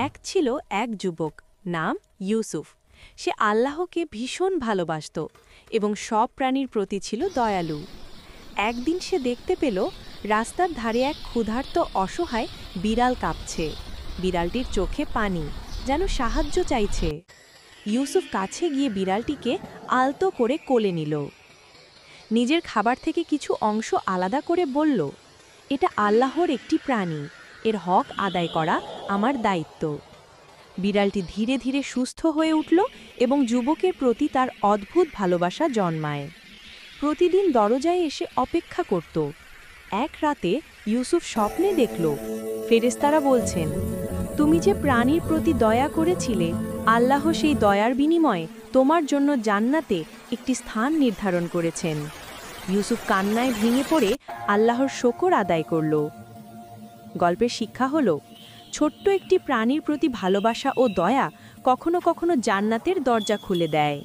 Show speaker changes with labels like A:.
A: এক ছিল এক যুবক, নাম ইউসুফ। সে আল্লাহকে ভীষণ ভালোবাসত এবং সব প্রাণীর প্রতি ছিল দয়ালু। একদিন সে দেখতে পেল রাস্তার ধারে এক ক্ষুধার্ত অসহায় বিড়াল কাঁপছে। বিড়ালটির চোখে পানি, যেন সাহায্য চাইছে। ইউসুফ কাছে গিয়ে বিড়ালটিকে আলতো করে কোলে নিল। নিজের খাবার থেকে কিছু অংশ আলাদা করে বলল, এটা আল্লাহর একটি প্রাণী, এর হক আদায় করা আমার দায়িত্ব। বিড়ালটি ধীরে ধীরে সুস্থ হয়ে উঠল এবং যুবকের প্রতি তার অদ্ভুত ভালোবাসা জন্মায়। প্রতিদিন দরজায় এসে অপেক্ষা করত। এক রাতে ইউসুফ স্বপ্নে দেখল ফেরেশতারা বলছেন, তুমি যে প্রাণীর প্রতি দয়া করেছিলে, আল্লাহ সেই দয়ার বিনিময়ে তোমার জন্য জান্নাতে একটি স্থান নির্ধারণ করেছেন। ইউসুফ কান্নায় ভেঙে পড়ে আল্লাহর শকর আদায় করল। গল্পের শিক্ষা হলো, ছোট্ট একটি প্রাণীর প্রতি ভালোবাসা ও দয়া কখনো কখনো জান্নাতের দরজা খুলে দেয়।